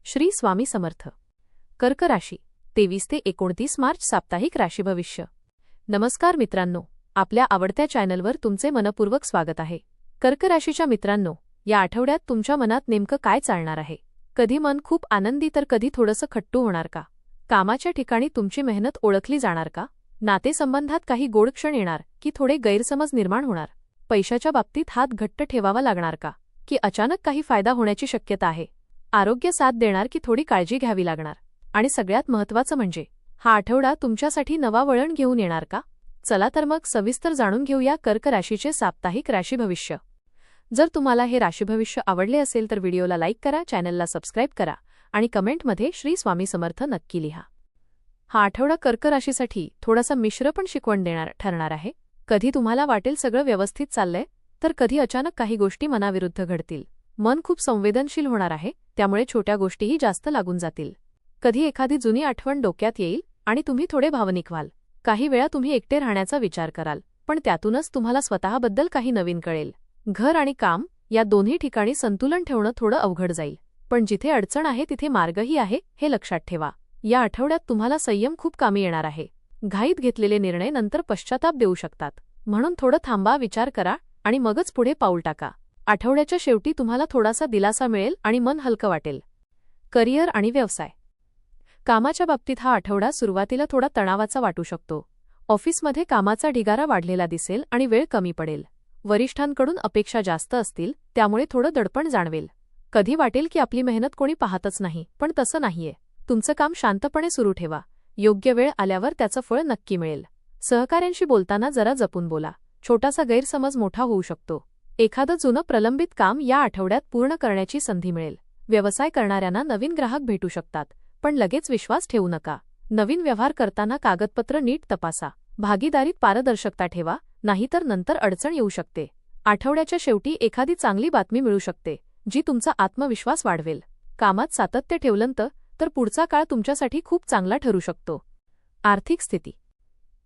श्री स्वामी समर्थ. कर्क राशी 23 ते 29 मार्च साप्ताहिक राशी भविष्य. नमस्कार मित्रांनो, आपल्या आवडत्या चॅनलवर तुमचे मनपूर्वक स्वागत आहे. कर्क राशीच्या मित्रांनो, या आठवड्यात तुमच्या मनात नेमकं काय चालणार आहे? कधी मन खूप आनंदी तर कधी थोडंसं खट्टू होणार का? कामाच्या ठिकाणी तुमची मेहनत ओळखली जाणार का? नातेसंबंधात काही गोड क्षण येणार की थोडे गैरसमज निर्माण होणार? पैशाच्या बाबतीत हात घट्ट ठेवावा लागणार का की अचानक काही फायदा होण्याची शक्यता आहे? आरोग्य साथ देणार की थोडी काळजी घ्यावी लागणार? आणि सगळ्यात महत्त्वाचं म्हणजे हा आठवडा तुमच्यासाठी नवा वळण घेऊन येणार का? चला तर मग सविस्तर जाणून घेऊया कर्क राशीचे साप्ताहिक राशी भविष्य. जर तुम्हाला हे राशी भविष्य आवडले असेल तर व्हिडिओला लाईक करा, चॅनलला सबस्क्राईब करा आणि कमेंटमध्ये श्री स्वामी समर्थ नक्की लिहा. हा आठवडा कर्क राशीसाठी थोडासा मिश्र पण शिकवण देणार ठरणार आहे. कधी तुम्हाला वाटेल सगळं व्यवस्थित चाललंय, तर कधी अचानक काही गोष्टी मनाविरुद्ध घडतील. मन खूप संवेदनशील होणार आहे, त्यामुळे छोट्या गोष्टीही जास्त लागून जातील. कधी एखादी जुनी आठवण डोक्यात येईल आणि तुम्ही थोडे भावनिक व्हाल. काही वेळा तुम्ही एकटे राहण्याचा विचार कराल, पण त्यातूनच तुम्हाला स्वतःबद्दल काही नवीन कळेल. घर आणि काम या दोन्ही ठिकाणी संतुलन ठेवणं थोडं अवघड जाईल, पण जिथे अडचण आहे तिथे मार्गही आहे हे लक्षात ठेवा. या आठवड्यात तुम्हाला संयम खूप कामी येणार आहे. घाईत घेतलेले निर्णय नंतर पश्चाताप देऊ शकतात, म्हणून थोडं थांबा, विचार करा आणि मगच पुढे पाऊल टाका. आठवड्याच्या शेवटी तुम्हाला थोडासा दिलासा मिळेल आणि मन हलकं वाटेल. करिअर आणि व्यवसाय. कामाच्या बाबतीत हा आठवडा सुरुवातीला थोडा तणावाचा वाटू शकतो. ऑफिसमध्ये कामाचा ढिगारा वाढलेला दिसेल आणि वेळ कमी पडेल. वरिष्ठांकडून अपेक्षा जास्त असतील, त्यामुळे थोडं दडपण जाणवेल. कधी वाटेल की आपली मेहनत कोणी पाहतच नाही, पण तसं नाहीये. तुमचं काम शांतपणे सुरू ठेवा. योग्य वेळ आल्यावर त्याचं फळ नक्की मिळेल. सहकाऱ्यांशी बोलताना जरा जपून बोला. छोटासा गैरसमज मोठा होऊ शकतो. एखादं जुनं प्रलंबित काम या आठवड्यात पूर्ण करण्याची संधी मिळेल. व्यवसाय करणाऱ्यांना नवीन ग्राहक भेटू शकतात, पण लगेच विश्वास ठेवू नका. नवीन व्यवहार करताना कागदपत्र नीट तपासा. भागीदारीत पारदर्शकता ठेवा, नाहीतर नंतर अडचण येऊ शकते. आठवड्याच्या शेवटी एखादी चांगली बातमी मिळू शकते, जी तुमचा आत्मविश्वास वाढवेल. कामात सातत्य ठेवलं तर पुढचा काळ तुमच्यासाठी खूप चांगला ठरू शकतो. आर्थिक स्थिती.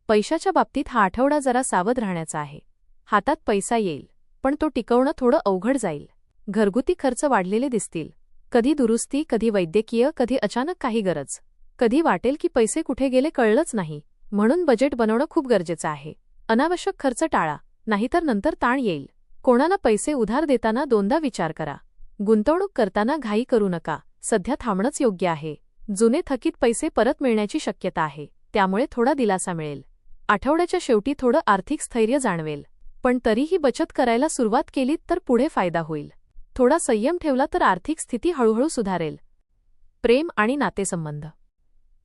पैशाच्या बाबतीत हा आठवडा जरा सावध राहण्याचा आहे. हातात पैसा येईल, पण तो टिकवणं थोडं अवघड जाईल. घरगुती खर्च वाढलेले दिसतील. कधी दुरुस्ती, कधी वैद्यकीय, कधी अचानक काही गरज. कधी वाटेल की पैसे कुठे गेले कळलंच नाही, म्हणून बजेट बनवणं खूप गरजेचं आहे. अनावश्यक खर्च टाळा, नाहीतर नंतर ताण येईल. कोणाला पैसे उधार देताना दोनदा विचार करा. गुंतवणूक करताना घाई करू नका. सध्या थांबणंच योग्य आहे. जुने थकीत पैसे परत मिळण्याची शक्यता आहे, त्यामुळे थोडा दिलासा मिळेल. आठवड्याच्या शेवटी थोडं आर्थिक स्थैर्य जाणवेल, पण तरीही बचत करायला सुरुवात केलीत तर पुढे फायदा होईल. थोडा संयम ठेवला तर आर्थिक स्थिती हळूहळू सुधारेल. प्रेम आणि नातेसंबंध.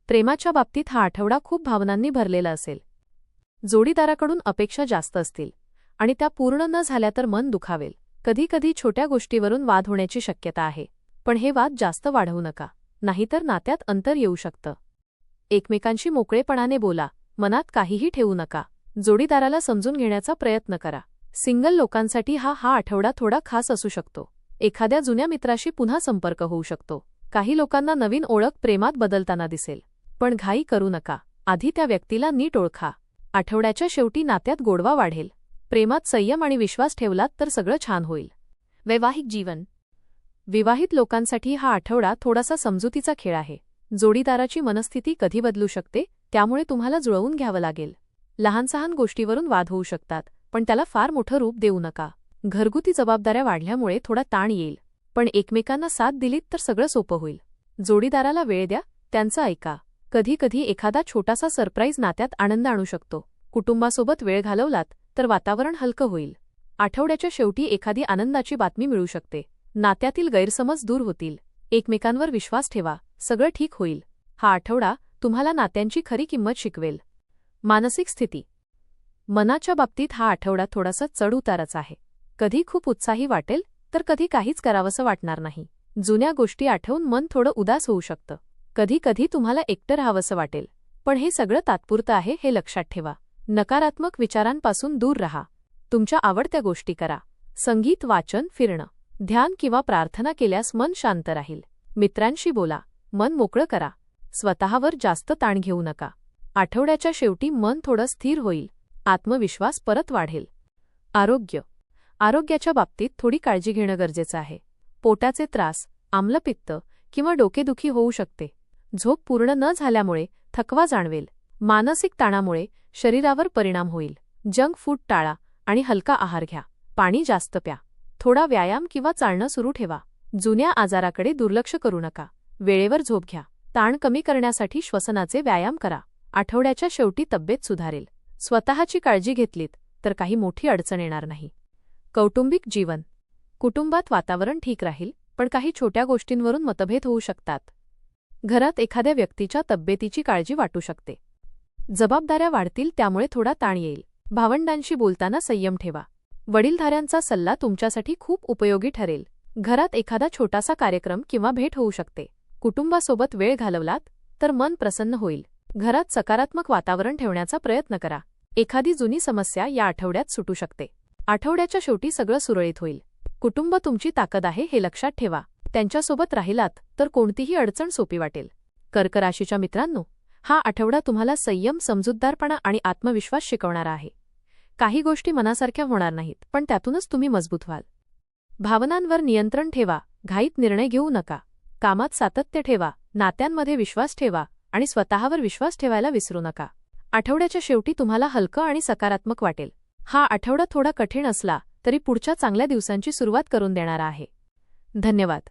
प्रेमाच्या बाबतीत हा आठवडा खूप भावनांनी भरलेला असेल. जोडीदाराकडून अपेक्षा जास्त असतील आणि त्या पूर्ण न झाल्या तर मन दुखावेल. कधीकधी छोट्या गोष्टीवरून वाद होण्याची शक्यता आहे, पण हे वाद जास्त वाढवू नका, नाहीतर नात्यात अंतर येऊ शकतं. एकमेकांशी मोकळेपणाने बोला, मनात काहीही ठेवू नका. जोडीदाराला समजून घेण्याचा प्रयत्न करा. सिंगल लोकांसाठी हा आठवडा थोडा खास असू शकतो. एखाद्या जुन्या मित्राशी पुन्हा संपर्क होऊ शकतो. काही लोकांना नवीन ओळख प्रेमात बदलताना दिसेल, पण घाई करू नका. आधी त्या व्यक्तीला नीट ओळखा. आठवड्याच्या शेवटी नात्यात गोडवा वाढेल. प्रेमात संयम आणि विश्वास ठेवलात तर सगळं छान होईल. वैवाहिक जीवन. विवाहित लोकांसाठी हा आठवडा थोडासा समजुतीचा खेळ आहे. जोडीदाराची मनस्थिती कधी बदलू शकते, त्यामुळे तुम्हाला जुळवून घ्यावं लागेल. लहानसहान गोष्टीवरून वाद होऊ शकतात, पण त्याला फार मोठं रूप देऊ नका. घरगुती जबाबदाऱ्या वाढल्यामुळे थोडा ताण येईल, पण एकमेकांना साथ दिलीत तर सगळं सोपं होईल. जोडीदाराला वेळ द्या, त्यांचं ऐका. कधी एखादा छोटासा सरप्राईज नात्यात आनंद आणू शकतो. कुटुंबासोबत वेळ घालवलात तर वातावरण हलकं होईल. आठवड्याच्या शेवटी एखादी आनंदाची बातमी मिळू शकते. नात्यातील गैरसमज दूर होतील. एकमेकांवर विश्वास ठेवा, सगळं ठीक होईल. हा आठवडा तुम्हाला नात्यांची खरी किंमत शिकवेल. मानसिक स्थिती. मनाच्या बाबतीत हा आठवडा थोडासा चढउताराचा आहे. कधी खूप उत्साही वाटेल तर कधी काहीच करावंसं वाटणार नाही. जुन्या गोष्टी आठवून मन थोडं उदास होऊ शकतं. कधी तुम्हाला एकटं राहावंसं वाटेल, पण हे सगळं तात्पुरतं आहे हे लक्षात ठेवा. नकारात्मक विचारांपासून दूर राहा. तुमच्या आवडत्या गोष्टी करा. संगीत, वाचन, फिरणं, ध्यान किंवा प्रार्थना केल्यास मन शांत राहील. मित्रांशी बोला, मन मोकळं करा. स्वतःवर जास्त ताण घेऊ नका. आठवड्याच्या शेवटी मन थोडं स्थिर होईल. आत्मविश्वास परत वाढेल. आरोग्य. आरोग्याच्या बाबतीत थोडी काळजी घेणं गरजेचं आहे. पोटाचे त्रास, आम्लपित्त किंवा डोकेदुखी होऊ शकते. झोप पूर्ण न झाल्यामुळे थकवा जाणवेल. मानसिक ताणामुळे शरीरावर परिणाम होईल. जंक फूड टाळा आणि हलका आहार घ्या. पाणी जास्त प्या. थोडा व्यायाम किंवा चालणं सुरू ठेवा. जुन्या आजाराकडे दुर्लक्ष करू नका. वेळेवर झोप घ्या. ताण कमी करण्यासाठी श्वसनाचे व्यायाम करा. आठवड्याच्या शेवटी तब्येत सुधारेल. स्वतःची काळजी घेतलीत तर काही मोठी अडचण येणार नाही. कौटुंबिक जीवन. कुटुंबात वातावरण ठीक राहील, पण काही छोट्या गोष्टींवरून मतभेद होऊ शकतात. घरात एखाद्या व्यक्तीच्या तब्येतीची काळजी वाटू शकते. जबाबदाऱ्या वाढतील, त्यामुळे थोडा ताण येईल. भावंडांशी बोलताना संयम ठेवा. वडीलधाऱ्यांचा सल्ला तुमच्यासाठी खूप उपयोगी ठरेल. घरात एखादा छोटासा कार्यक्रम किंवा भेट होऊ शकते. कुटुंबासोबत वेळ घालवलात तर मन प्रसन्न होईल. घरात सकारात्मक वातावरण ठेवण्याचा प्रयत्न करा. एखादी जुनी समस्या या आठवड्यात सुटू शकते. आठवड्याच्या शेवटी सगळं सुरळीत होईल. कुटुंब तुमची ताकद आहे हे लक्षात ठेवा. त्यांच्यासोबत राहिलात तर कोणतीही अडचण सोपी वाटेल. कर्क राशीच्या मित्रांनो, हा आठवडा तुम्हाला संयम, समजूतदारपणा आणि आत्मविश्वास शिकवणारा आहे. काही गोष्टी मनासारख्या होणार नाहीत, पण त्यातूनच तुम्ही मजबूत व्हाल. भावनांवर नियंत्रण ठेवा. घाईत निर्णय घेऊ नका. कामात सातत्य ठेवा. नात्यांमध्ये विश्वास ठेवा आणि स्वतःवर विश्वास ठेवायला विसरू नका. आठवड्याच्या शेवटी तुम्हाला हलकं आणि सकारात्मक वाटेल. हा आठवडा थोडा कठीण असला तरी पुढच्या चांगल्या दिवसांची सुरुवात करून देणारा आहे. धन्यवाद.